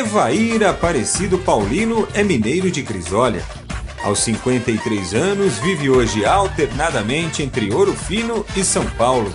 Evair Aparecido Paulino é mineiro de Crisólia. Aos 53 anos, vive hoje alternadamente entre Ouro Fino e São Paulo.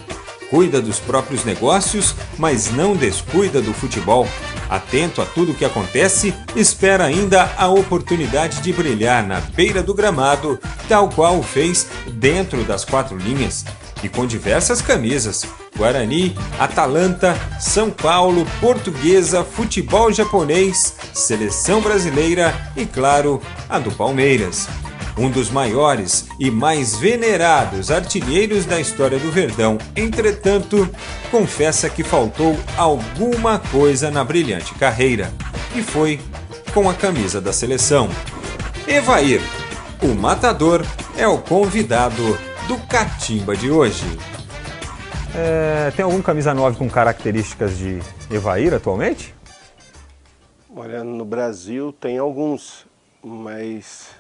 Cuida dos próprios negócios, mas não descuida do futebol. Atento a tudo o que acontece, espera ainda a oportunidade de brilhar na beira do gramado, tal qual fez dentro das 4 linhas. E com diversas camisas: Guarani, Atalanta, São Paulo, Portuguesa, futebol japonês, seleção brasileira e, claro, a do Palmeiras. Um dos maiores e mais venerados artilheiros da história do Verdão, entretanto, confessa que faltou alguma coisa na brilhante carreira, e foi com a camisa da seleção. Evair, o matador, é o convidado do Catimba de hoje. Tem algum camisa 9 com características de Evair atualmente? Olha, no Brasil tem alguns, mas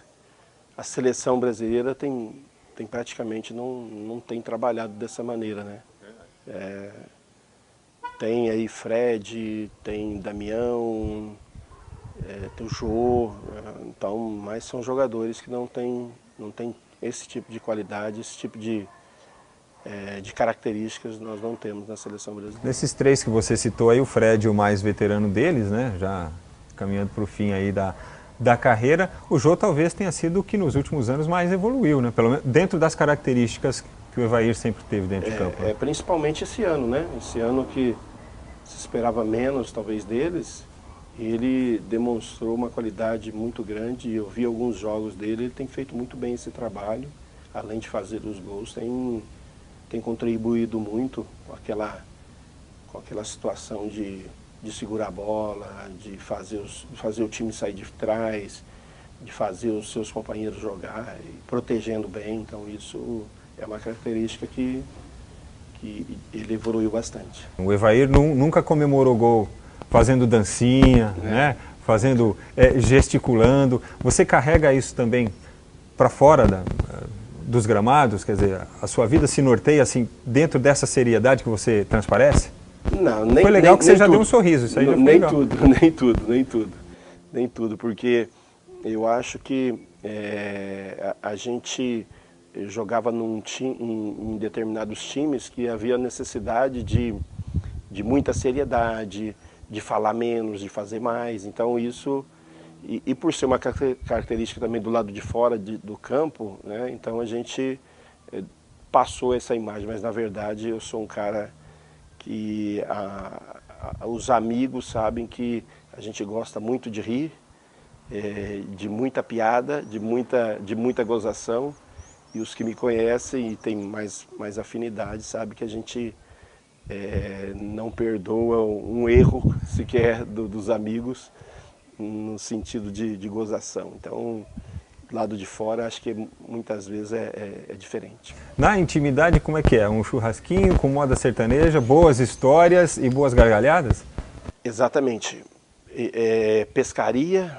a seleção brasileira praticamente não tem trabalhado dessa maneira, né? Tem aí Fred, tem Damião, tem o Jô, então, mas são jogadores que não tem esse tipo de qualidade, esse tipo de características nós não temos na seleção brasileira. Desses 3 que você citou aí, o Fred é o mais veterano deles, né? Já caminhando para o fim aí da carreira. O Jô talvez tenha sido o que nos últimos anos mais evoluiu, né? Pelo menos dentro das características que o Evair sempre teve dentro de campo. Né? Principalmente esse ano, né? Esse ano que se esperava menos talvez deles, ele demonstrou uma qualidade muito grande. Eu vi alguns jogos dele, ele tem feito muito bem esse trabalho, além de fazer os gols, tem contribuído muito com aquela situação de segurar a bola, de fazer o time sair de trás, de fazer os seus companheiros jogar, e protegendo bem. Então isso é uma característica que ele evoluiu bastante. O Evair nunca comemorou gol fazendo dancinha, né? Fazendo, gesticulando. Você carrega isso também para fora dos gramados? Quer dizer, a sua vida se norteia assim dentro dessa seriedade que você transparece? Não, nem foi legal que você já tudo. Deu um sorriso, isso aí já foi nem legal. Nem tudo, porque eu acho que a gente jogava em determinados times que havia necessidade de muita seriedade, de falar menos, de fazer mais. Então isso, e por ser uma característica também do lado de fora do campo, né, então a gente passou essa imagem, mas na verdade eu sou um cara que os amigos sabem que a gente gosta muito de rir, de muita piada, de muita gozação, e os que me conhecem e têm mais afinidade sabem que a gente não perdoa um erro sequer dos amigos no sentido de gozação. Então, do lado de fora, acho que muitas vezes é diferente. Na intimidade, como é que é? Um churrasquinho com moda sertaneja, boas histórias e boas gargalhadas? Exatamente. Pescaria,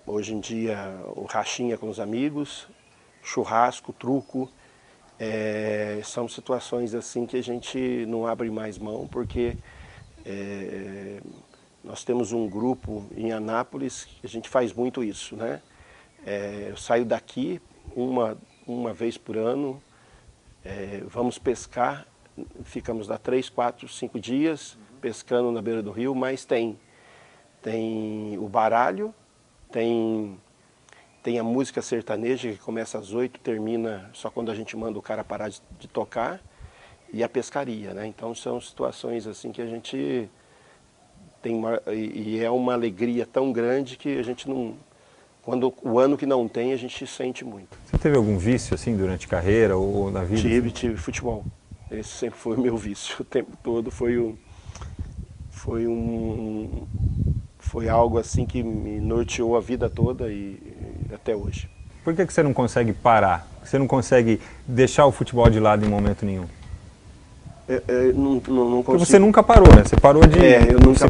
hoje em dia o rachinha com os amigos, churrasco, truco, são situações assim que a gente não abre mais mão, porque nós temos um grupo em Anápolis que a gente faz muito isso, né? Eu saio daqui uma vez por ano, vamos pescar, ficamos lá 3, 4, 5 dias pescando na beira do rio, mas tem o baralho, tem a música sertaneja que começa às 8, termina só quando a gente manda o cara parar de tocar, e a pescaria, né? Então são situações assim que a gente tem e é uma alegria tão grande que a gente não... Quando o ano que não tem, a gente sente muito. Você teve algum vício assim durante a carreira ou na vida? Tive futebol. Esse sempre foi o meu vício. O tempo todo foi algo assim que me norteou a vida toda e até hoje. Por que você não consegue parar? Você não consegue deixar o futebol de lado em momento nenhum? Não consigo. Porque você nunca parou, né? Você parou de,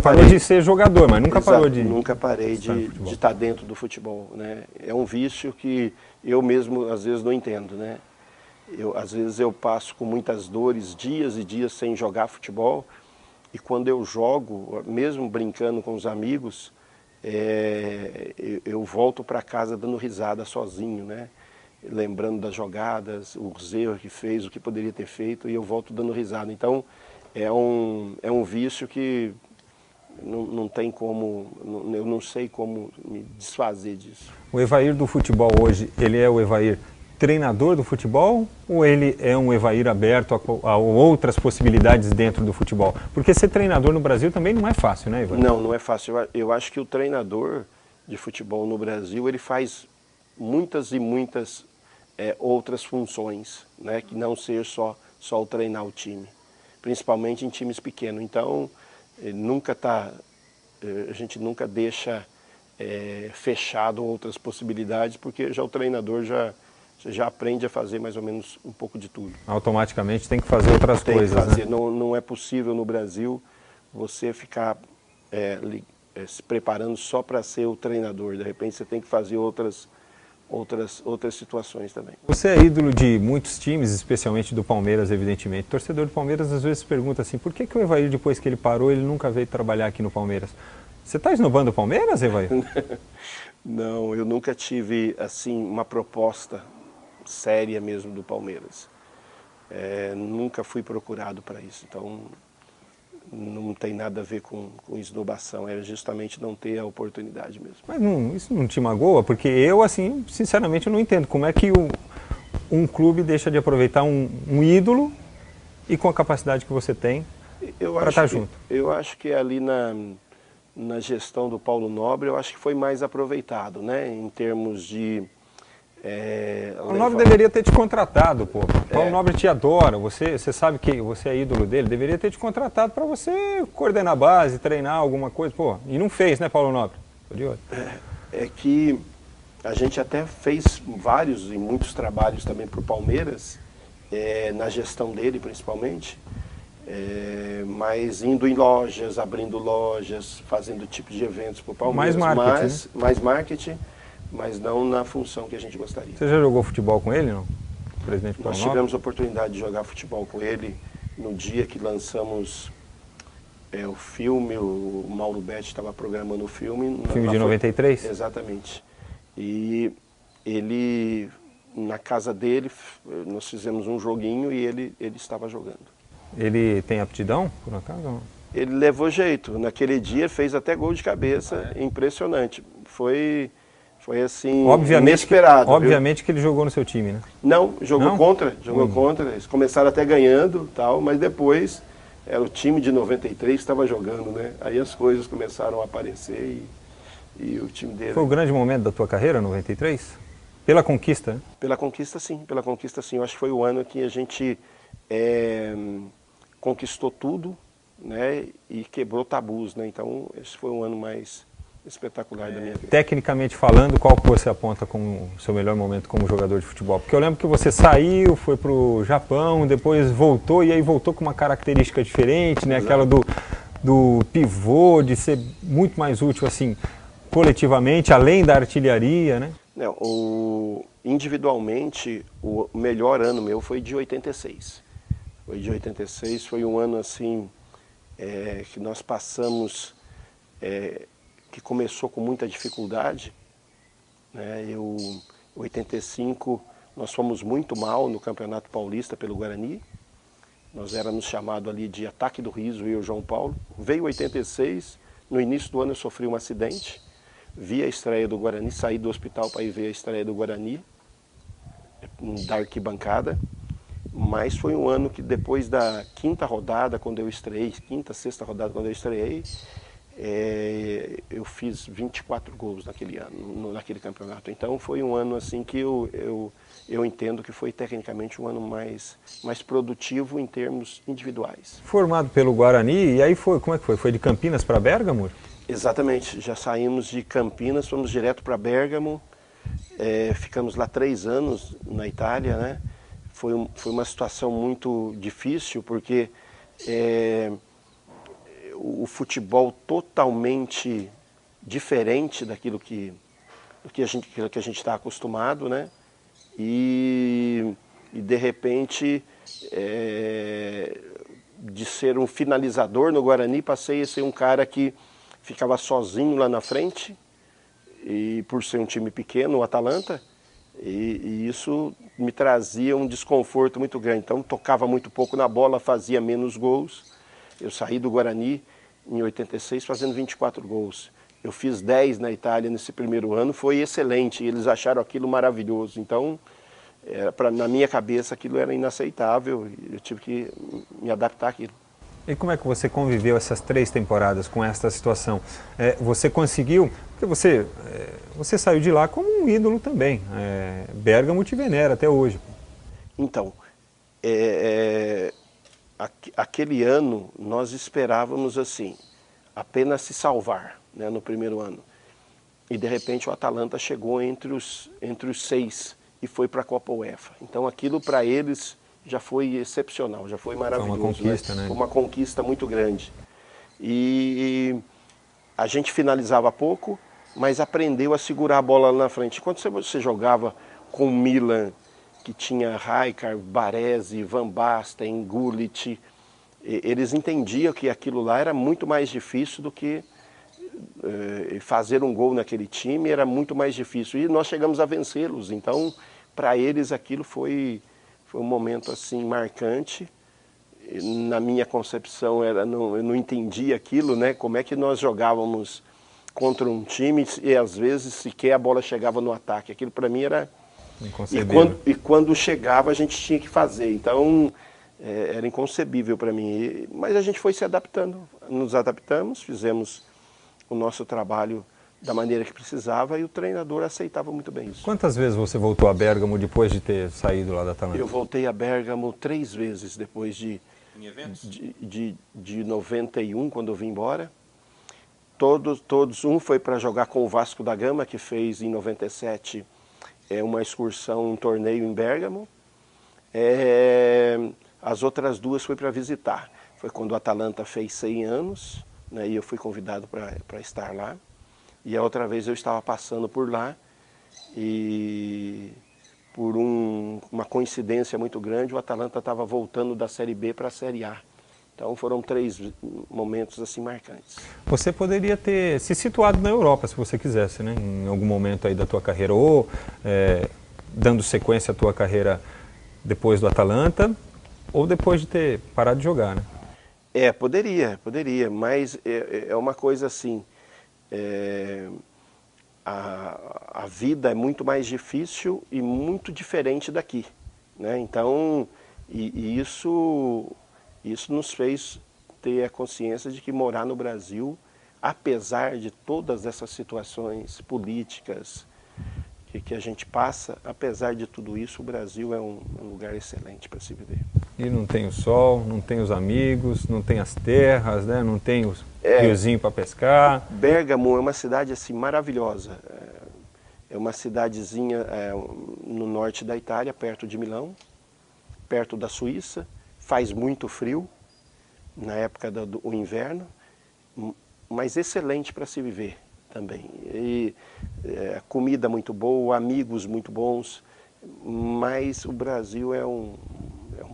parou de ser jogador, mas nunca parou de... Nunca parei de estar dentro do futebol, né? É um vício que eu mesmo às vezes não entendo, né? Às vezes eu passo com muitas dores, dias e dias sem jogar futebol, e quando eu jogo, mesmo brincando com os amigos, eu volto para casa dando risada sozinho, né? Lembrando das jogadas, os erros que fez, o que poderia ter feito, e eu volto dando risada. Então, é um vício que não tem como, eu não sei como me desfazer disso. O Evair do futebol hoje, ele é o Evair treinador do futebol ou ele é um Evair aberto a outras possibilidades dentro do futebol? Porque ser treinador no Brasil também não é fácil, né, Evair? Não é fácil. Eu acho que o treinador de futebol no Brasil, ele faz muitas e muitas outras funções, né, que não ser só o treinar o time, principalmente em times pequenos. Então, a gente nunca deixa fechado outras possibilidades, porque já o treinador já aprende a fazer mais ou menos um pouco de tudo. Automaticamente tem que fazer outras coisas, tem que fazer. Né? Não é possível no Brasil você ficar se preparando só para ser o treinador. De repente você tem que fazer outras situações também. Você é ídolo de muitos times, especialmente do Palmeiras, evidentemente. O torcedor do Palmeiras às vezes pergunta assim, por que o Evair, depois que ele parou, ele nunca veio trabalhar aqui no Palmeiras? Você está esnobando o Palmeiras, Evair? Não, eu nunca tive assim uma proposta séria mesmo do Palmeiras. Nunca fui procurado para isso, então não tem nada a ver com esnobação, é justamente não ter a oportunidade mesmo. Mas isso não te magoa? Porque eu, assim, sinceramente, eu não entendo como é que um clube deixa de aproveitar um ídolo e com a capacidade que você tem para estar junto. Eu acho que ali na gestão do Paulo Nobre, eu acho que foi mais aproveitado, né, em termos de... O Nobre deveria ter te contratado, pô. Paulo Nobre te adora, você sabe que você é ídolo dele, deveria ter te contratado para você coordenar a base, treinar alguma coisa, pô. E não fez, né, Paulo Nobre? Tô de olho. É que a gente até fez vários e muitos trabalhos também para o Palmeiras, na gestão dele principalmente, mas indo em lojas, abrindo lojas, fazendo tipo de eventos para o Palmeiras. Mais marketing, né? Mais marketing, mas não na função que a gente gostaria. Você já jogou futebol com ele, não? Presidente Paulo Nós tivemos a oportunidade de jogar futebol com ele no dia que lançamos o filme, o Mauro Betti estava programando o filme. O filme de 93? Exatamente. E ele, na casa dele, nós fizemos um joguinho e ele estava jogando. Ele tem aptidão, por acaso? Não? Ele levou jeito. Naquele dia fez até gol de cabeça, impressionante. Foi assim, inesperado. Obviamente que ele jogou no seu time, né? Não, jogou contra. Eles começaram até ganhando, tal, mas depois era o time de 93 que estava jogando, né? Aí as coisas começaram a aparecer e o time dele... Foi o grande momento da tua carreira, 93? Pela conquista, né? Pela conquista, sim. Eu acho que foi o ano que a gente conquistou tudo, né? E quebrou tabus, né? Então, esse foi um ano mais espetacular da minha vida. Tecnicamente falando, qual que você aponta como o seu melhor momento como jogador de futebol? Porque eu lembro que você saiu, foi para o Japão, depois voltou, e aí voltou com uma característica diferente, né? Aquela do pivô, de ser muito mais útil, assim, coletivamente, além da artilharia, né? Não, individualmente, o melhor ano meu foi de 86. Foi um ano, assim, que nós passamos... que começou com muita dificuldade, né? Em 85 nós fomos muito mal no Campeonato Paulista pelo Guarani, nós éramos chamados ali de Ataque do Riso, eu e o João Paulo. Veio 86, no início do ano eu sofri um acidente, vi a estreia do Guarani, saí do hospital para ir ver a estreia do Guarani, da arquibancada, mas foi um ano que depois da quinta rodada, quando eu estreiei, sexta rodada quando eu estreiei, eu fiz 24 gols naquele ano, naquele campeonato. Então foi um ano assim que eu entendo que foi tecnicamente um ano mais produtivo em termos individuais. Formado pelo Guarani, e aí como é que foi? Foi de Campinas para Bérgamo? Exatamente, já saímos de Campinas, fomos direto para Bérgamo, ficamos lá 3 anos na Itália, né? Foi uma situação muito difícil, porque o futebol totalmente diferente daquilo que a gente está acostumado, né? E de repente, de ser um finalizador no Guarani, passei a ser um cara que ficava sozinho lá na frente, e por ser um time pequeno, o Atalanta, e isso me trazia um desconforto muito grande. Então tocava muito pouco na bola, fazia menos gols. Eu saí do Guarani em 86 fazendo 24 gols. Eu fiz 10 na Itália nesse primeiro ano, foi excelente, eles acharam aquilo maravilhoso. Então, na minha cabeça, aquilo era inaceitável, eu tive que me adaptar àquilo. E como é que você conviveu essas 3 temporadas com esta situação? Você conseguiu, porque você saiu de lá como um ídolo também, Bérgamo te venera até hoje. Então, aquele ano nós esperávamos assim, apenas se salvar, né, no primeiro ano. E de repente o Atalanta chegou entre os 6 e foi para a Copa UEFA. Então aquilo para eles já foi excepcional, já foi maravilhoso. Foi uma conquista, né? Foi uma conquista muito grande. E a gente finalizava pouco, mas aprendeu a segurar a bola lá na frente. Quando você jogava com o Milan, que tinha Rijkaard, Baresi, Van Basten, Gullit, eles entendiam que aquilo lá era muito mais difícil do que fazer um gol naquele time, era muito mais difícil. E nós chegamos a vencê-los, então para eles aquilo foi um momento assim marcante. Na minha concepção eu não entendia aquilo, né? Como é que nós jogávamos contra um time e às vezes sequer a bola chegava no ataque. Aquilo para mim era inconcebível. E quando chegava a gente tinha que fazer. Então era inconcebível para mim. Mas a gente foi se adaptando, nos adaptamos, fizemos o nosso trabalho da maneira que precisava e o treinador aceitava muito bem isso. Quantas vezes você voltou a Bérgamo depois de ter saído lá da Atalanta? Eu voltei a Bérgamo 3 vezes depois de 91, quando eu vim embora. Um foi para jogar com o Vasco da Gama, que fez em 97 uma excursão, um torneio em Bérgamo. As outras 2 foi para visitar. Foi quando o Atalanta fez 100 anos, né, e eu fui convidado para estar lá. E a outra vez eu estava passando por lá e por uma coincidência muito grande, o Atalanta estava voltando da Série B para a Série A. Então foram 3 momentos assim marcantes. Você poderia ter se situado na Europa se você quisesse, né? Em algum momento aí da tua carreira, ou dando sequência à tua carreira depois do Atalanta, ou depois de ter parado de jogar, né? Poderia, mas é uma coisa assim, a vida é muito mais difícil e muito diferente daqui, né? Então, isso nos fez ter a consciência de que morar no Brasil, apesar de todas essas situações políticas que a gente passa, apesar de tudo isso, o Brasil é um lugar excelente para se viver. E não tem o sol, não tem os amigos, não tem as terras, né? Não tem os riozinhos para pescar. Bérgamo é uma cidade assim maravilhosa. É uma cidadezinha no norte da Itália, perto de Milão, perto da Suíça. Faz muito frio na época do inverno, mas excelente para se viver também. E comida muito boa, amigos muito bons, mas o Brasil é um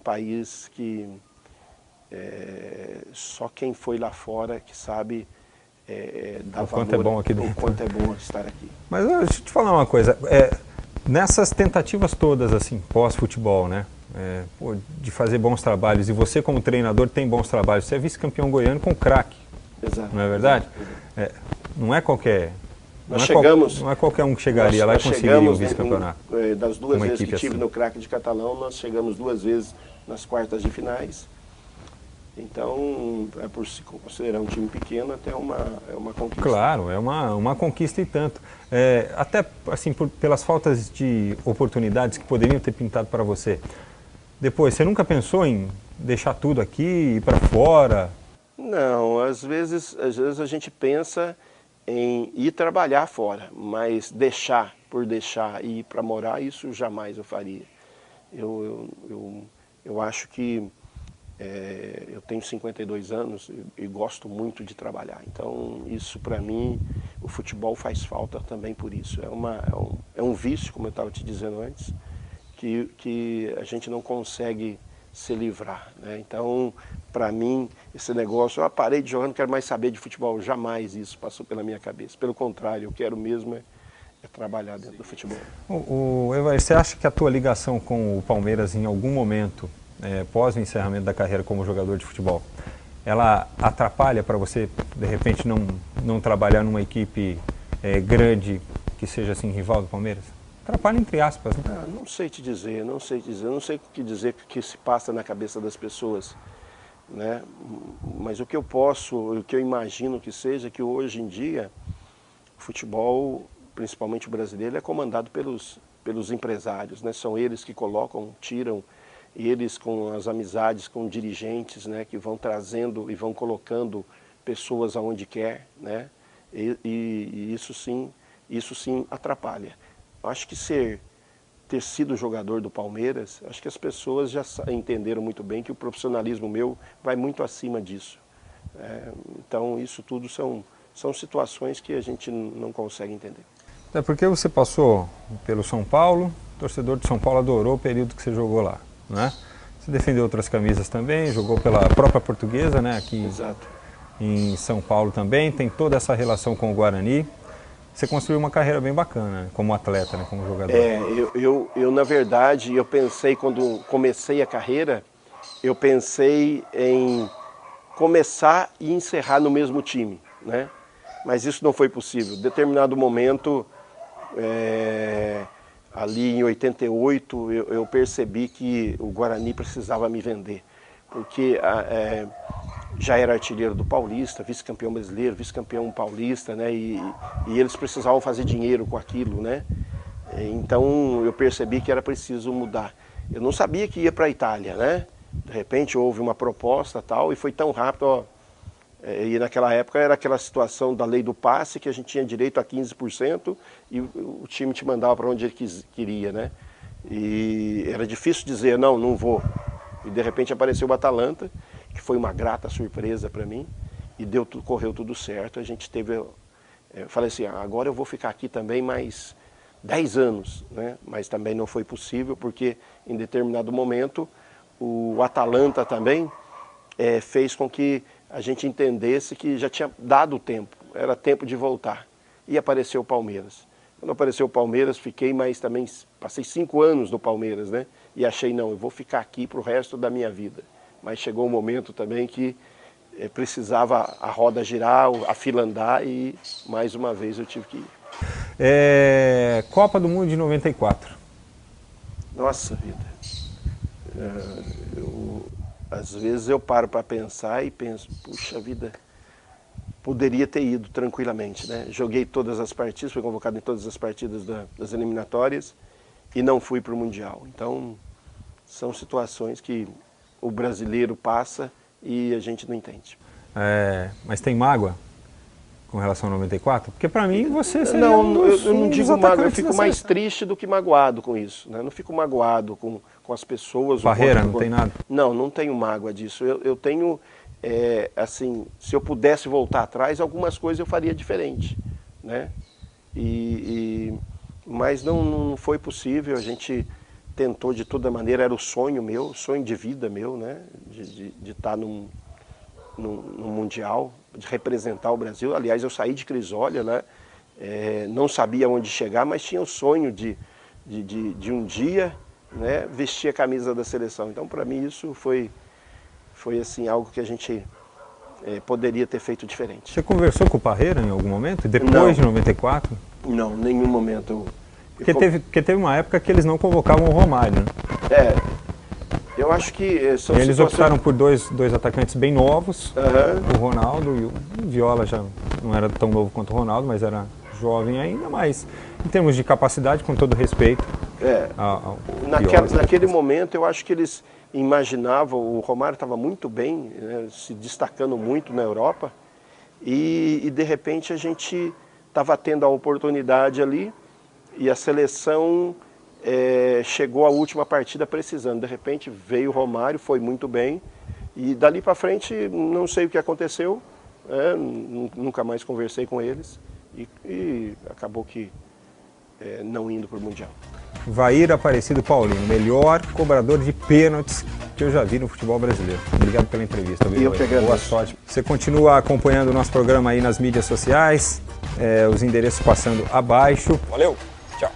país que só quem foi lá fora que sabe dar o quanto valor, é bom aqui o quanto é bom estar aqui. Mas deixa eu te falar uma coisa, nessas tentativas todas assim, pós-futebol, né? De fazer bons trabalhos, e você como treinador tem bons trabalhos, você é vice-campeão goiano com craque, não é verdade? Não é qualquer... Não é qualquer um que chegaria lá e conseguiria o vice-campeonato. Das 2 vezes que tive assim no craque de Catalão, nós chegamos 2 vezes nas quartas de finais. Então, por se considerar um time pequeno, até é uma conquista. Claro, é uma conquista e tanto. Até assim, pelas faltas de oportunidades que poderiam ter pintado para você. Depois, você nunca pensou em deixar tudo aqui, ir para fora? Não, às vezes a gente pensa em ir trabalhar fora, mas deixar e ir para morar, isso jamais eu faria. Eu acho que eu tenho 52 anos e gosto muito de trabalhar. Então, isso para mim, o futebol faz falta também por isso. É um vício, como eu estava te dizendo antes, que a gente não consegue se livrar, né? Então, para mim, esse negócio, eu parei de jogar, não quero mais saber de futebol. Jamais isso passou pela minha cabeça. Pelo contrário, eu quero mesmo é trabalhar dentro do futebol. Evair, você acha que a tua ligação com o Palmeiras em algum momento, pós o encerramento da carreira como jogador de futebol, ela atrapalha para você, de repente, não trabalhar numa equipe grande que seja assim rival do Palmeiras? Atrapalha entre aspas, né? Não sei te dizer, não sei o que dizer que se passa na cabeça das pessoas, né? Mas o que eu imagino que seja que hoje em dia o futebol, principalmente o brasileiro, é comandado pelos empresários, né? São eles que colocam, tiram, eles com as amizades com dirigentes, né? Que vão trazendo e vão colocando pessoas aonde quer, né? E isso sim atrapalha. Acho que ter sido jogador do Palmeiras, acho que as pessoas já entenderam muito bem que o profissionalismo meu vai muito acima disso. Então isso tudo são situações que a gente não consegue entender. É porque você passou pelo São Paulo, o torcedor de São Paulo adorou o período que você jogou lá, né? Você defendeu outras camisas também, jogou pela própria Portuguesa, né? Aqui Exato. Em São Paulo também, tem toda essa relação com o Guarani. Você construiu uma carreira bem bacana, né? Como atleta, né? Como jogador. Eu na verdade, eu pensei, quando comecei a carreira, eu pensei em começar e encerrar no mesmo time, né? Mas isso não foi possível. Em determinado momento, ali em 88, eu percebi que o Guarani precisava me vender, porque já era artilheiro do Paulista, vice-campeão brasileiro, vice-campeão paulista, né? E eles precisavam fazer dinheiro com aquilo, né? Então eu percebi que era preciso mudar. Eu não sabia que ia para a Itália, né? De repente houve uma proposta tal e foi tão rápido, ó. E naquela época era aquela situação da lei do passe, que a gente tinha direito a 15% e o time te mandava para onde ele queria, né? E era difícil dizer, não vou. E de repente apareceu o Atalanta, que foi uma grata surpresa para mim, e correu tudo certo. A gente teve, eu falei assim, agora eu vou ficar aqui também mais 10 anos, né? Mas também não foi possível, porque em determinado momento o Atalanta também fez com que a gente entendesse que já tinha dado o tempo, era tempo de voltar. E apareceu o Palmeiras. Quando apareceu o Palmeiras, fiquei, mas também passei 5 anos no Palmeiras, né? E achei, não, eu vou ficar aqui para o resto da minha vida. Mas chegou um momento também que precisava a roda girar, a fila andar, e mais uma vez eu tive que ir. Copa do Mundo de 94. Nossa vida. Às vezes eu paro para pensar e penso, puxa vida, poderia ter ido tranquilamente, né? Joguei todas as partidas, fui convocado em todas as partidas das eliminatórias e não fui para o Mundial. Então, são situações que o brasileiro passa e a gente não entende. Mas tem mágoa com relação a 94? Porque para mim você seria eu não digo mágoa, eu fico mais triste do que magoado com isso, né? Não fico magoado com as pessoas. Barreira, não tem nada? Não tenho mágoa disso. Eu tenho, assim, se eu pudesse voltar atrás, algumas coisas eu faria diferente, né? Mas não foi possível, a gente tentou de toda maneira, era o sonho meu, sonho de vida meu, né? De estar no Mundial, de representar o Brasil. Aliás, eu saí de Crisólia, né? Não sabia onde chegar, mas tinha o sonho de um dia, né, vestir a camisa da seleção. Então, para mim, isso foi assim, algo que a gente poderia ter feito diferente. Você conversou com o Parreira em algum momento, depois de 94? Não, em nenhum momento. Porque teve uma época que eles não convocavam o Romário, né? Eu acho que eles optaram por dois atacantes bem novos, o Ronaldo e o Viola já não era tão novo quanto o Ronaldo, mas era jovem ainda, mas em termos de capacidade, com todo respeito. Naquele momento eu acho que eles imaginavam, o Romário estava muito bem, né, se destacando muito na Europa, e de repente a gente estava tendo a oportunidade ali, e a seleção chegou à última partida precisando. De repente veio o Romário, foi muito bem, e dali para frente não sei o que aconteceu, nunca mais conversei com eles, e acabou que não indo para o Mundial. Vair Aparecido Paulino, melhor cobrador de pênaltis que eu já vi no futebol brasileiro. Obrigado pela entrevista. Eu que agradeço. Boa sorte. Você continua acompanhando o nosso programa aí nas mídias sociais, os endereços passando abaixo. Valeu, tchau.